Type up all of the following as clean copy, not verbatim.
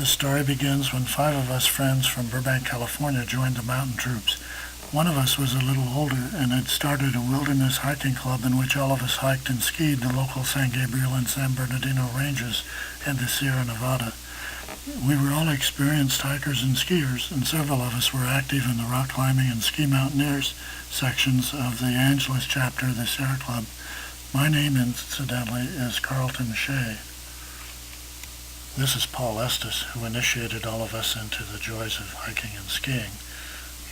The story begins when 5 of us friends from Burbank, California joined the mountain troops. One of us was a little older and had started a wilderness hiking club in which all of us hiked and skied the local San Gabriel and San Bernardino ranges and the Sierra Nevada. We were all experienced hikers and skiers, and several of us were active in the rock climbing and ski mountaineers sections of the Angeles chapter of the Sierra Club. My name, incidentally, is Carleton Shay. This is Paul Estes, who initiated all of us into the joys of hiking and skiing.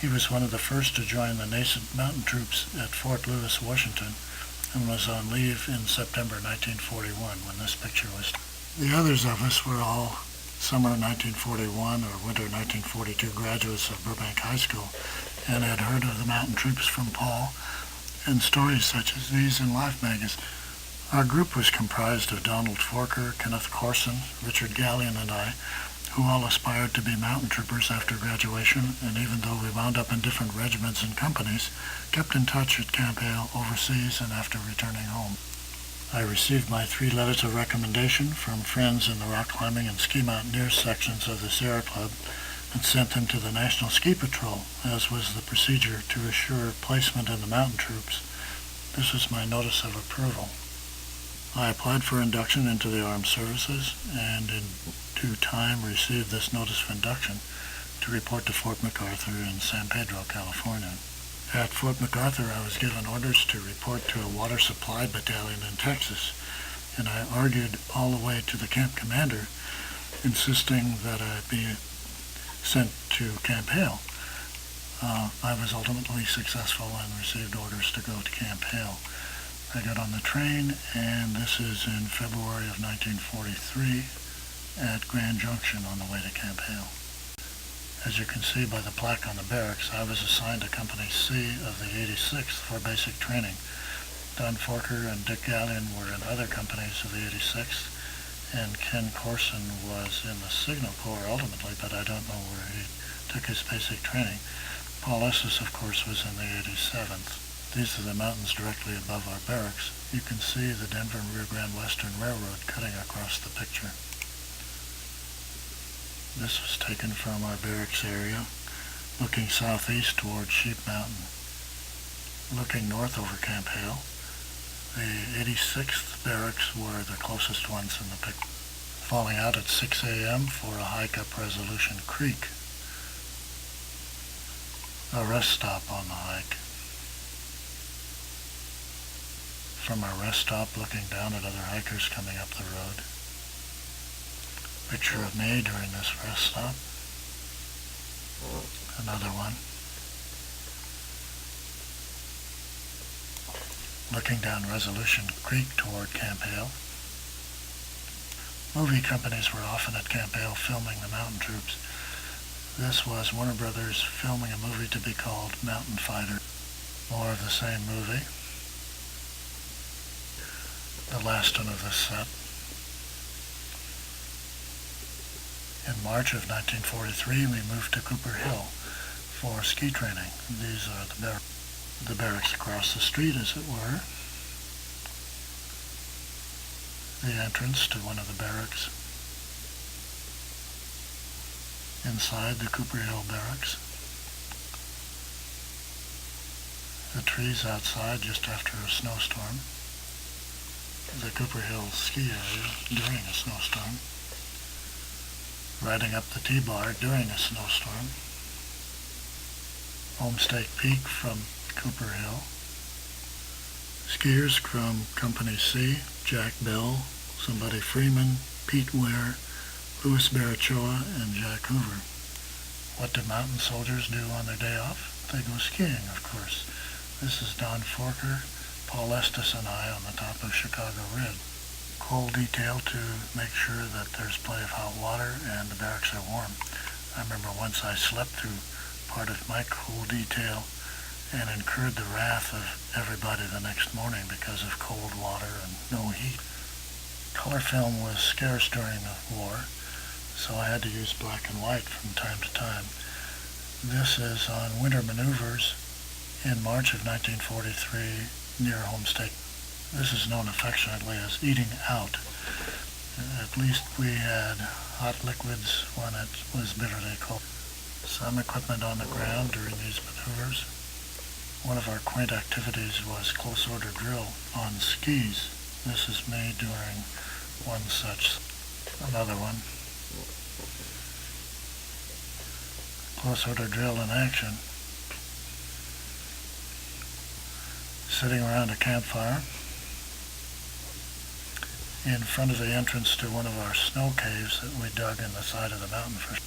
He was one of the first to join the nascent mountain troops at Fort Lewis, Washington, and was on leave in September 1941 when this picture was. The others of us were all summer 1941 or winter 1942 graduates of Burbank High School and had heard of the mountain troops from Paul and stories such as these in Life magazine. Our group was comprised of Donald Forker, Kenneth Corson, Richard Gallion, and I, who all aspired to be mountain troopers after graduation, and even though we wound up in different regiments and companies, kept in touch at Camp Hale, overseas, and after returning home. I received my 3 letters of recommendation from friends in the rock climbing and ski mountaineers sections of the Sierra Club and sent them to the National Ski Patrol, as was the procedure to assure placement in the mountain troops. This was my notice of approval. I applied for induction into the armed services and in due time received this notice of induction to report to Fort MacArthur in San Pedro, California. At Fort MacArthur, I was given orders to report to a water supply battalion in Texas, and I argued all the way to the camp commander, insisting that I be sent to Camp Hale. I was ultimately successful and received orders to go to Camp Hale. I got on the train, and this is in February of 1943 at Grand Junction on the way to Camp Hale. As you can see by the plaque on the barracks, I was assigned to Company C of the 86th for basic training. Don Forker and Dick Gallion were in other companies of the 86th, and Ken Corson was in the Signal Corps ultimately, but I don't know where he took his basic training. Paul Estes, of course, was in the 87th. These are the mountains directly above our barracks. You can see the Denver and Rio Grande Western Railroad cutting across the picture. This was taken from our barracks area, looking southeast toward Sheep Mountain. Looking north over Camp Hale, the 86th barracks were the closest ones in the picture. Falling out at 6 a.m. for a hike up Resolution Creek. A rest stop on the hike. From our rest stop, looking down at other hikers coming up the road. Picture of me during this rest stop. Another one. Looking down Resolution Creek toward Camp Hale. Movie companies were often at Camp Hale filming the mountain troops. This was Warner Brothers filming a movie to be called Mountain Fighter. More of the same movie. The last one of this set. In March of 1943, we moved to Cooper Hill for ski training. These are the barracks across the street, as it were. The entrance to one of the barracks. Inside the Cooper Hill barracks. The trees outside just after a snowstorm. The Cooper Hill ski area during a snowstorm. Riding up the T-bar during a snowstorm. Homestake Peak from Cooper Hill. Skiers from Company C, Jack Bell, Somebody Freeman, Pete Ware, Louis Barachoa, and Jack Hoover. What do mountain soldiers do on their day off? They go skiing, of course. This is Don Forker, Paul Estes, and I on the top of Chicago Red. Coal detail to make sure that there's plenty of hot water and the barracks are warm. I remember once I slept through part of my coal detail and incurred the wrath of everybody the next morning because of cold water and no heat. Color film was scarce during the war, so I had to use black and white from time to time. This is on winter maneuvers in March of 1943 near Homestake. This is known affectionately as eating out. At least we had hot liquids when it was bitterly cold. Some equipment on the ground during these maneuvers. One of our quaint activities was close order drill on skis. This is me during one such. Another one. Close order drill in action. Sitting around a campfire in front of the entrance to one of our snow caves that we dug in the side of the mountain.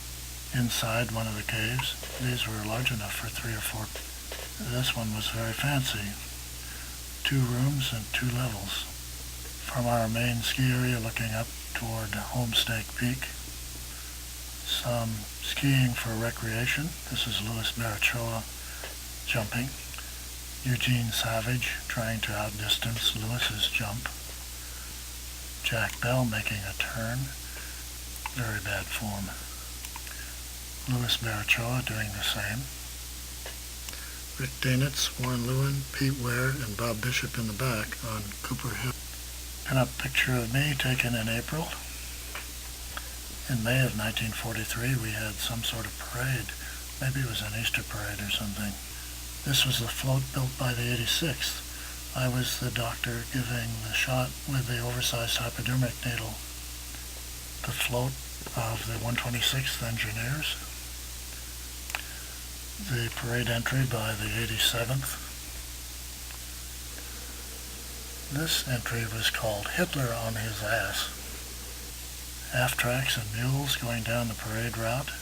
Inside one of the caves, these were large enough for 3 or 4. This one was very fancy. 2 rooms and 2 levels. From our main ski area looking up toward Homestake Peak. Some skiing for recreation. This is Louis Barachoa jumping. Eugene Savage trying to outdistance Lewis's jump. Jack Bell making a turn. Very bad form. Louis Barachoa doing the same. Rick Danitz, Warren Lewin, Pete Ware, and Bob Bishop in the back on Cooper Hill. Pin-up picture of me taken in April. In May of 1943, we had some sort of parade. Maybe it was an Easter parade or something. This was the float built by the 86th. I was the doctor giving the shot with the oversized hypodermic needle. The float of the 126th Engineers. The parade entry by the 87th. This entry was called Hitler on His Ass. Half tracks and mules going down the parade route.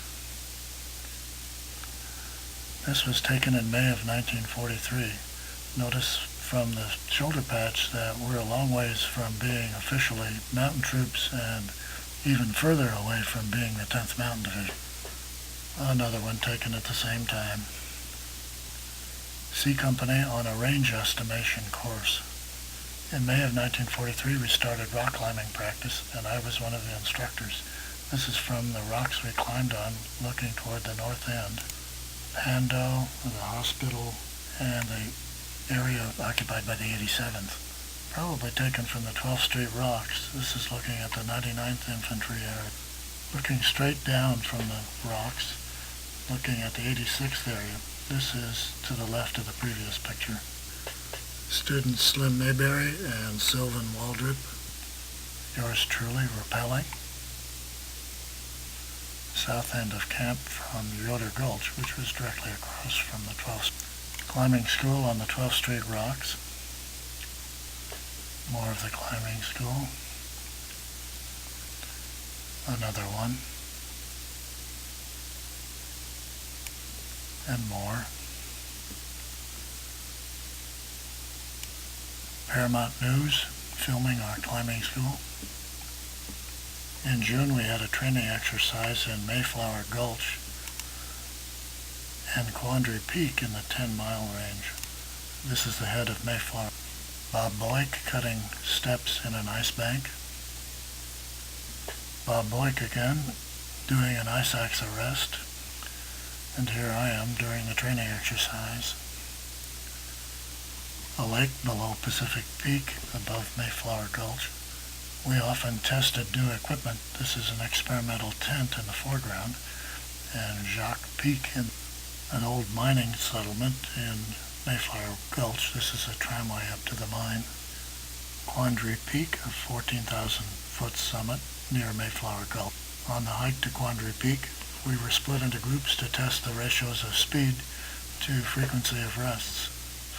This was taken in May of 1943. Notice from the shoulder patch that we're a long ways from being officially mountain troops and even further away from being the 10th Mountain Division. Another one taken at the same time. C Company on a range estimation course. In May of 1943 we started rock climbing practice and I was one of the instructors. This is from the rocks we climbed on looking toward the north end. Pando, the hospital, and the area occupied by the 87th. Probably taken from the 12th Street rocks. This is looking at the 99th Infantry area. Looking straight down from the rocks, looking at the 86th area. This is to the left of the previous picture. Students Slim Mayberry and Sylvan Waldrop. Yours truly rappelling. South end of camp from Yoder Gulch, which was directly across from the 12th. Climbing school on the 12th Street rocks. More of the climbing school. Another one. And more. Paramount News, filming our climbing school. In June we had a training exercise in Mayflower Gulch and Quandary Peak in the 10-mile range. This is the head of Mayflower. Bob Boyk cutting steps in an ice bank. Bob Boyk again doing an ice axe arrest. And here I am during the training exercise. A lake below Pacific Peak above Mayflower Gulch. We often tested new equipment. This is an experimental tent in the foreground. And Jacques Peak in an old mining settlement in Mayflower Gulch. This is a tramway up to the mine. Quandary Peak, a 14,000-foot summit near Mayflower Gulch. On the hike to Quandary Peak, we were split into groups to test the ratios of speed to frequency of rests.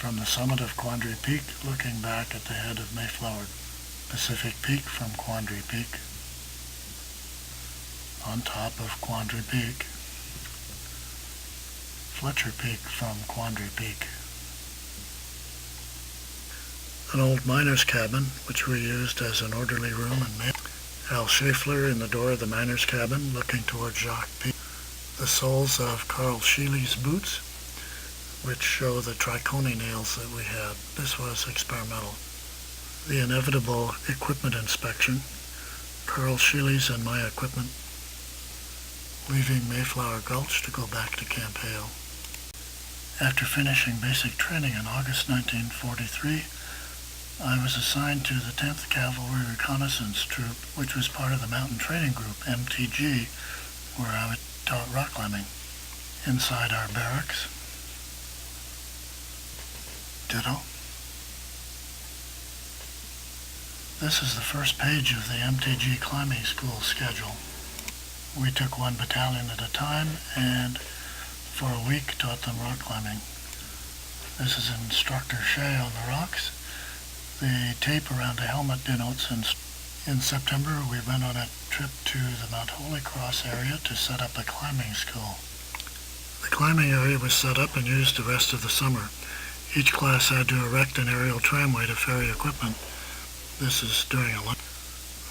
From the summit of Quandary Peak, looking back at the head of Mayflower. Pacific Peak from Quandary Peak. On top of Quandary Peak. Fletcher Peak from Quandary Peak. An old miner's cabin, which we used as an orderly room and mail. Al Schaeffler in the door of the miner's cabin, looking toward Jacques Peak. The soles of Carl Scheele's boots, which show the trichony nails that we had. This was experimental. The inevitable equipment inspection. Carl Scheele's and my equipment. Leaving Mayflower Gulch to go back to Camp Hale. After finishing basic training in August 1943, I was assigned to the 10th Cavalry Reconnaissance Troop, which was part of the Mountain Training Group, MTG, where I taught rock climbing. Inside our barracks, ditto. This is the first page of the MTG climbing school schedule. We took one battalion at a time and for a week taught them rock climbing. This is Instructor Shay on the rocks. The tape around the helmet denotes in September we went on a trip to the Mount Holy Cross area to set up a climbing school. The climbing area was set up and used the rest of the summer. Each class had to erect an aerial tramway to ferry equipment. This is during a lunch.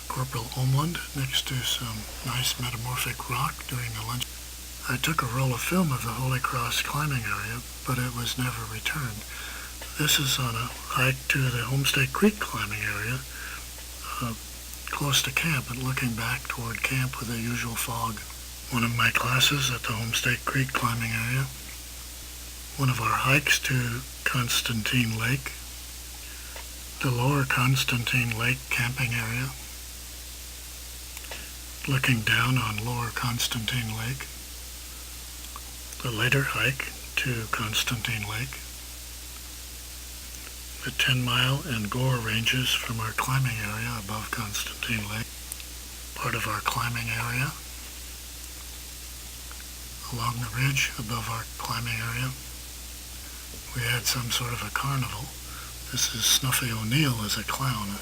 Corporal Omland next to some nice metamorphic rock during the lunch. I took a roll of film of the Holy Cross climbing area, but it was never returned. This is on a hike to the Homestay Creek climbing area, close to camp and looking back toward camp with the usual fog. One of my classes at the Homestay Creek climbing area. One of our hikes to Constantine Lake. The lower Constantine Lake camping area. Looking down on lower Constantine Lake. The later hike to Constantine Lake. The 10-mile and Gore ranges from our climbing area above Constantine Lake. Part of our climbing area. Along the ridge above our climbing area. We had some sort of a carnival. This is Snuffy O'Neill as a clown.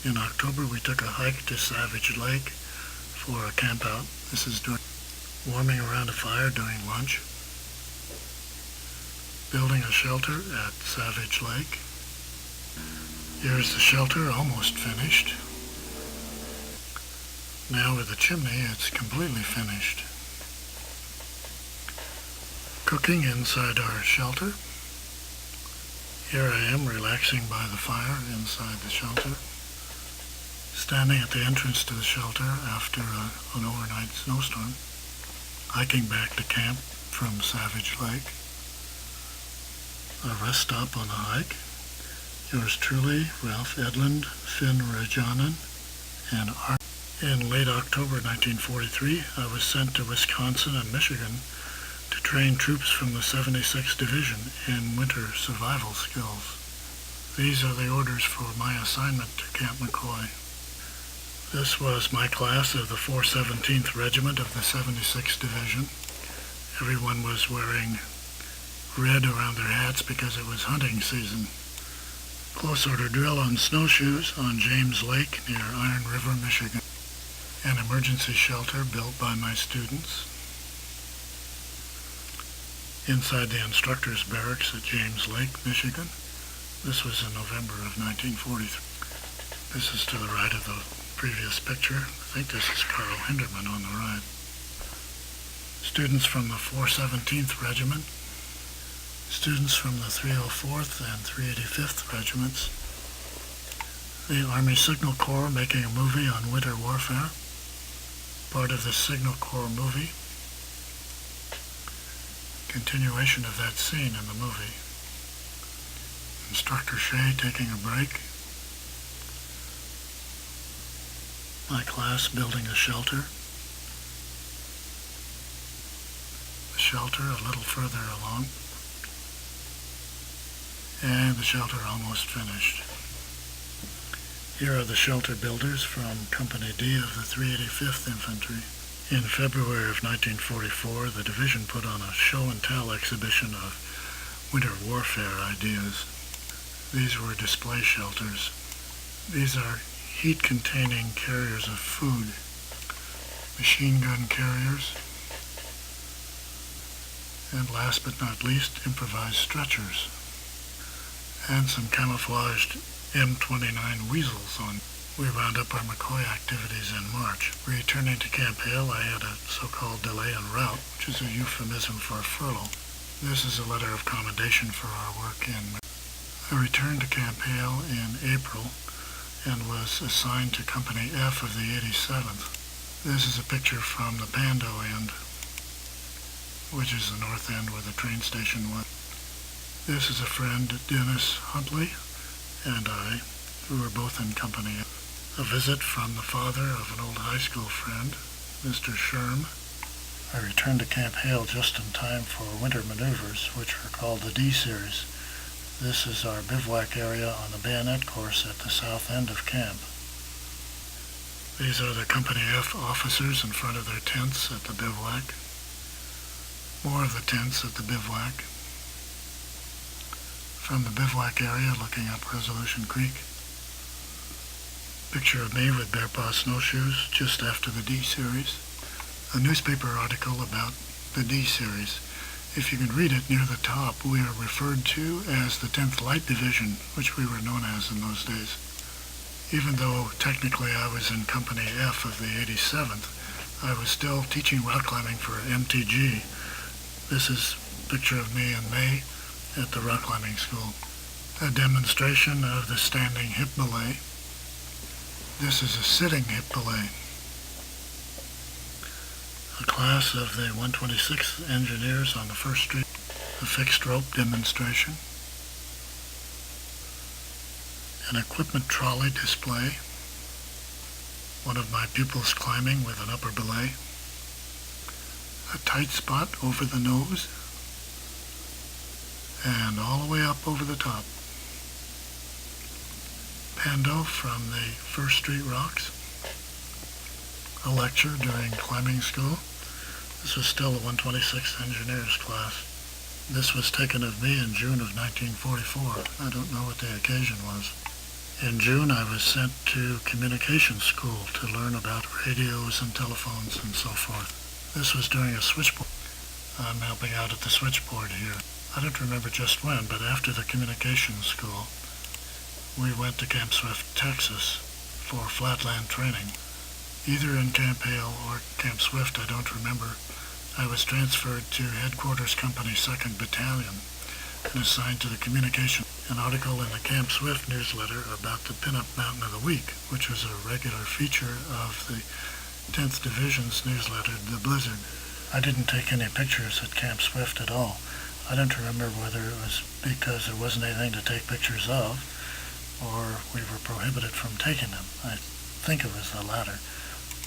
In October we took a hike to Savage Lake for a camp out. This is during warming around a fire during lunch. Building a shelter at Savage Lake. Here's the shelter almost finished. Now with the chimney it's completely finished. Cooking inside our shelter. Here I am relaxing by the fire inside the shelter. Standing at the entrance to the shelter after an overnight snowstorm. Hiking back to camp from Savage Lake. A rest stop on the hike. Yours truly, Ralph Edlund, Finn Rajanen, and Art. In late October 1943, I was sent to Wisconsin and Michigan to train troops from the 76th Division in winter survival skills. These are the orders for my assignment to Camp McCoy. This was my class of the 417th Regiment of the 76th Division. Everyone was wearing red around their hats because it was hunting season. Close order drill on snowshoes on James Lake near Iron River, Michigan. An emergency shelter built by my students. Inside the instructor's barracks at James Lake, Michigan. This was in November of 1943. This is to the right of the previous picture. I think this is Carl Hinderman on the right. Students from the 417th Regiment. Students from the 304th and 385th Regiments. The Army Signal Corps making a movie on winter warfare. Part of the Signal Corps movie. Continuation of that scene in the movie. Instructor Shay taking a break. My class building a shelter. The shelter a little further along. And the shelter almost finished. Here are the shelter builders from Company D of the 385th Infantry. In February of 1944, the division put on a show-and-tell exhibition of winter warfare ideas. These were display shelters. These are heat-containing carriers of food, machine gun carriers, and last but not least, improvised stretchers, and some camouflaged M29 weasels on. We wound up our McCoy activities in March. Returning to Camp Hale, I had a so-called delay en route, which is a euphemism for a furlough. This is a letter of commendation for our work in. I returned to Camp Hale in April and was assigned to Company F of the 87th. This is a picture from the Pando end, which is the north end where the train station was. This is a friend, Dennis Huntley, and I, who were both in Company F. A visit from the father of an old high school friend, Mr. Sherm. I returned to Camp Hale just in time for winter maneuvers, which were called the D Series. This is our bivouac area on the bayonet course at the south end of camp. These are the Company F officers in front of their tents at the bivouac. More of the tents at the bivouac. From the bivouac area looking up Resolution Creek. Picture of me with bare paw snowshoes just after the D Series. A newspaper article about the D Series. If you can read it near the top, we are referred to as the 10th Light Division, which we were known as in those days. Even though technically I was in Company F of the 87th, I was still teaching rock climbing for MTG. This is a picture of me in May at the rock climbing school. A demonstration of the standing hip belay. This is a sitting hip belay. A class of the 126th Engineers on the 1st Street. A fixed rope demonstration. An equipment trolley display. One of my pupils climbing with an upper belay. A tight spot over the nose. And all the way up over the top. Pando from the 1st Street Rocks. A lecture during climbing school. This was still the 126th Engineers class. This was taken of me in June of 1944. I don't know what the occasion was. In June, I was sent to communication school to learn about radios and telephones and so forth. This was during a switchboard. I'm helping out at the switchboard here. I don't remember just when, but after the communication school, we went to Camp Swift, Texas for flatland training. Either in Camp Hale or Camp Swift, I don't remember. I was transferred to Headquarters Company 2nd Battalion and assigned to the communication. An article in the Camp Swift newsletter about the Pinup Mountain of the Week, which was a regular feature of the 10th Division's newsletter, The Blizzard. I didn't take any pictures at Camp Swift at all. I don't remember whether it was because there wasn't anything to take pictures of, or we were prohibited from taking them. I think it was the latter.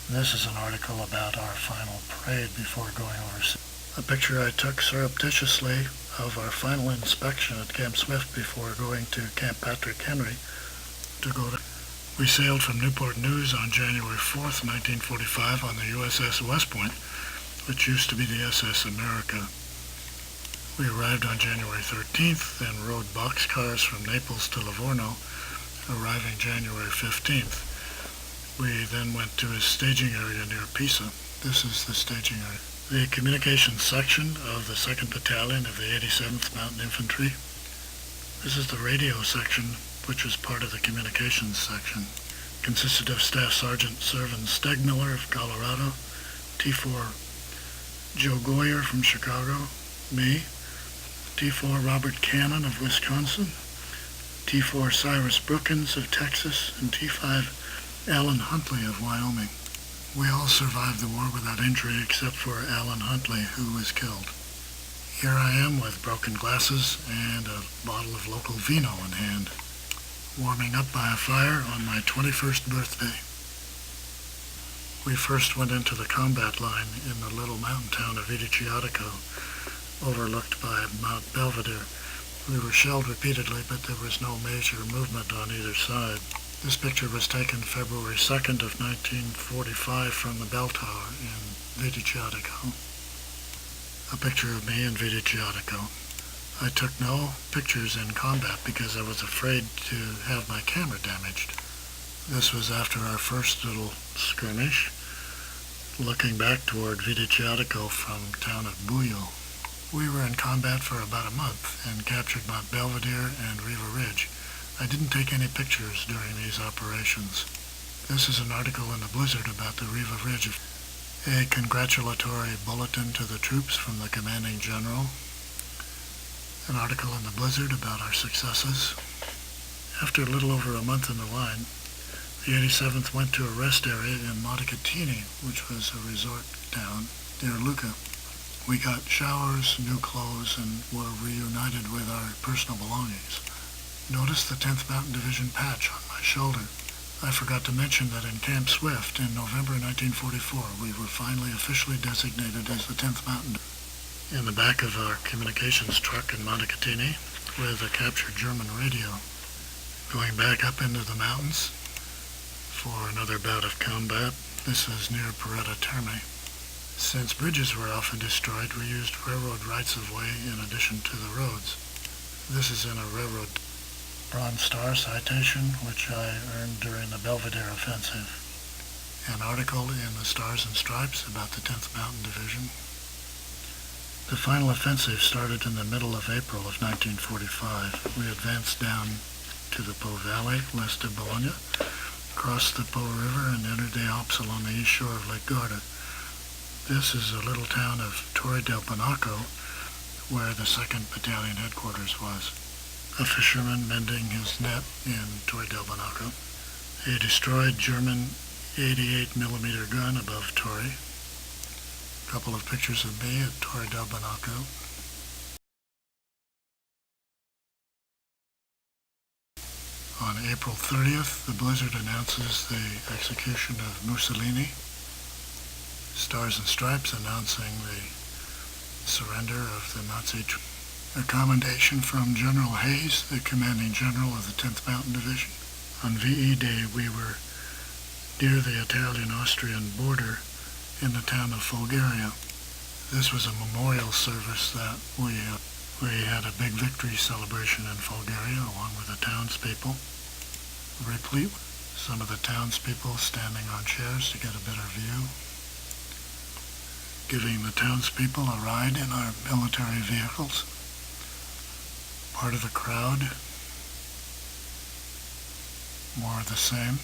This is an article about our final parade before going overseas. A picture I took surreptitiously of our final inspection at Camp Swift before going to Camp Patrick Henry to go to. We sailed from Newport News on January 4th, 1945 on the USS West Point, which used to be the SS America. We arrived on January 13th, then rode boxcars from Naples to Livorno, arriving January 15th. We then went to a staging area near Pisa. This is the staging area. The communications section of the 2nd Battalion of the 87th Mountain Infantry. This is the radio section, which was part of the communications section. Consisted of Staff Sergeant Servan Stegmiller of Colorado, T4 Joe Goyer from Chicago, me, T4 Robert Cannon of Wisconsin, T4 Cyrus Brookins of Texas, and T5 Alan Huntley of Wyoming. We all survived the war without injury except for Alan Huntley, who was killed. Here I am with broken glasses and a bottle of local vino in hand, warming up by a fire on my 21st birthday. We first went into the combat line in the little mountain town of Idiciatico, overlooked by Mount Belvedere. We were shelled repeatedly, but there was no major movement on either side. This picture was taken February 2nd of 1945 from the bell tower in Idiciatico. A picture of me in Idiciatico. I took no pictures in combat because I was afraid to have my camera damaged. This was after our first little skirmish, looking back toward Idiciatico from town of Buyo. We were in combat for about a month and captured Mount Belvedere and Riva Ridge. I didn't take any pictures during these operations. This is an article in the Blizzard about the Riva Ridge. A congratulatory bulletin to the troops from the commanding general. An article in the Blizzard about our successes. After a little over a month in the line, the 87th went to a rest area in Montecatini, which was a resort town near Lucca. We got showers, new clothes, and were reunited with our personal belongings. Notice the 10th Mountain Division patch on my my shoulder. I forgot to mention that in Camp Swift in November 1944, we were finally officially designated as the 10th Mountain. In the back of our communications truck in Montecatini, with a captured German radio, going back up into the mountains for another bout of combat. This is near Paretta Terme. Since bridges were often destroyed, we used railroad rights-of-way in addition to the roads. This is in a railroad Bronze Star citation, which I earned during the Belvedere Offensive. An article in the Stars and Stripes about the 10th Mountain Division. The final offensive started in the middle of April of 1945. We advanced down to the Po Valley, west of Bologna, crossed the Po River, and entered the Alps along the east shore of Lake Garda. This is a little town of Torre del Bonaco, where the 2nd Battalion headquarters was. A fisherman mending his net in Torre del Bonaco. A destroyed German 88mm gun above Torre. A couple of pictures of me at Torre del Bonaco. On April 30th, the blizzard announces the execution of Mussolini. Stars and Stripes announcing the surrender of the Nazi troops. A commendation from General Hayes, the commanding general of the 10th Mountain Division. On VE Day, we were near the Italian-Austrian border in the town of Folgaria. This was a memorial service that we had a big victory celebration in Folgaria along with the townspeople, replete with some of the townspeople standing on chairs to get a better view, giving the townspeople a ride in our military vehicles. Part of the crowd, more of the same.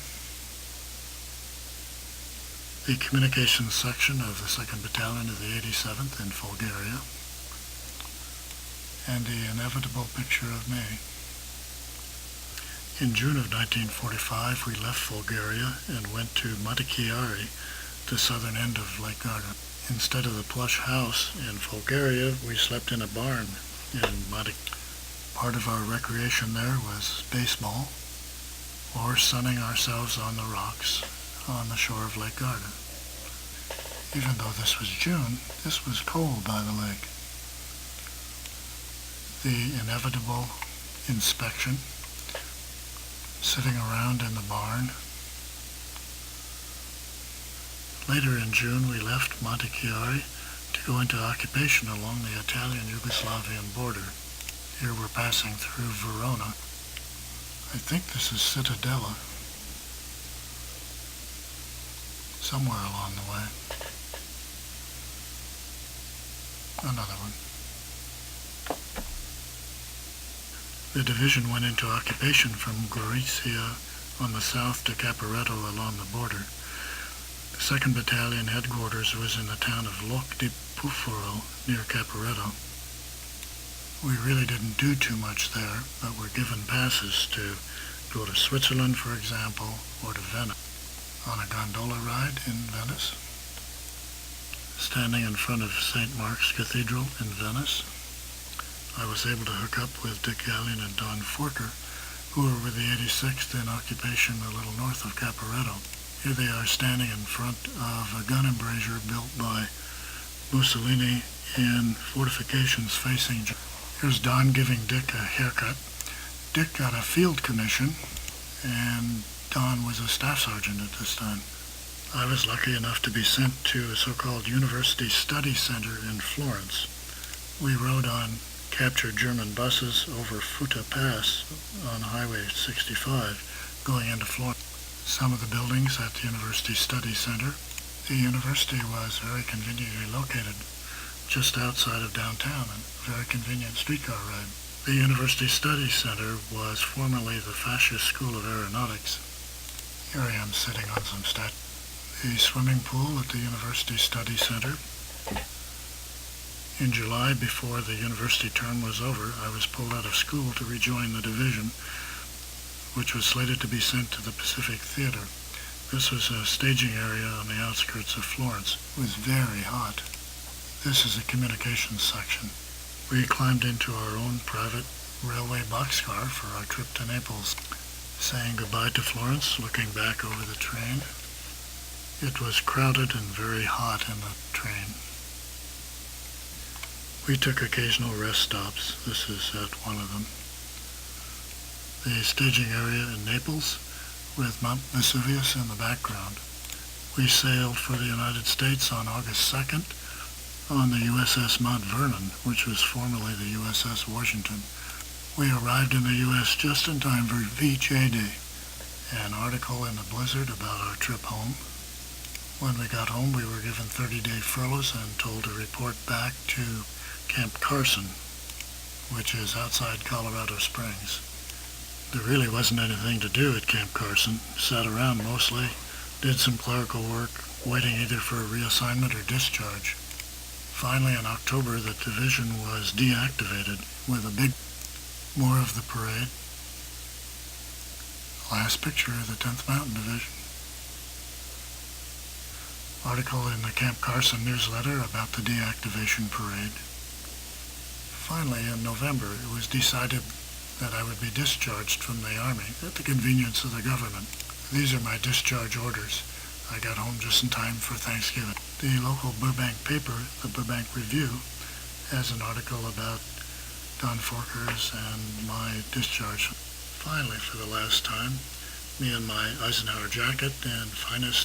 The communications section of the 2nd Battalion of the 87th in Bulgaria, and the inevitable picture of me. In June of 1945, we left Bulgaria and went to Montechiari, the southern end of Lake Garda. Instead of the plush house in Bulgaria, we slept in a barn in Montechiari. Part of our recreation there was baseball or sunning ourselves on the rocks on the shore of Lake Garda. Even though this was June, this was cold by the lake. The inevitable inspection, sitting around in the barn. Later in June, we left Montechiari to go into occupation along the Italian-Yugoslavian border. Here we're passing through Verona. I think this is Cittadella. Somewhere along the way. Another one. The division went into occupation from Gorizia on the south to Caporetto along the border. The 2nd Battalion headquarters was in the town of Loc di Puforo near Caporetto. We really didn't do too much there, but were given passes to go to Switzerland, for example, or to Venice. On a gondola ride in Venice, standing in front of St. Mark's Cathedral in Venice, I was able to hook up with Dick Gallion and Don Forker, who were with the 86th in occupation a little north of Caporetto. Here they are standing in front of a gun embrasure built by Mussolini in fortifications facing Germany. Here's Don giving Dick a haircut. Dick got a field commission, and Don was a staff sergeant at this time. I was lucky enough to be sent to a so-called University Study Center in Florence. We rode on captured German buses over Futa Pass on Highway 65 going into Florence. Some of the buildings at the University Study Center. The university was very conveniently located just outside of downtown, and very convenient streetcar ride. The University Study Center was formerly the Fascist School of Aeronautics. Here I am sitting on some the swimming pool at the University Study Center. In July, before the university term was over, I was pulled out of school to rejoin the division, which was slated to be sent to the Pacific Theater. This was a staging area on the outskirts of Florence. It was very hot. This is a communications section. We climbed into our own private railway boxcar for our trip to Naples. saying goodbye to Florence, looking back over the train. It was crowded and very hot in the train. We took occasional rest stops. This is at one of them. The staging area in Naples, with Mount Vesuvius in the background. We sailed for the United States on August 2nd on the USS Mount Vernon, which was formerly the USS Washington. We arrived in the U.S. just in time for VJ Day, an article in the Blizzard about our trip home. When we got home, we were given 30-day furloughs and told to report back to Camp Carson, which is outside Colorado Springs. There really wasn't anything to do at Camp Carson. Sat around mostly, did some clerical work, waiting either for a reassignment or discharge. Finally, in October, the division was deactivated with a big more of the parade. Last picture of the 10th Mountain Division. Article in the Camp Carson newsletter about the deactivation parade. Finally, in November, it was decided that I would be discharged from the Army at the convenience of the government. These are my discharge orders. I got home just in time for Thanksgiving. The local Burbank paper, the Burbank Review, has an article about Don Forkers and my discharge. Finally, for the last time, me in my Eisenhower jacket and finest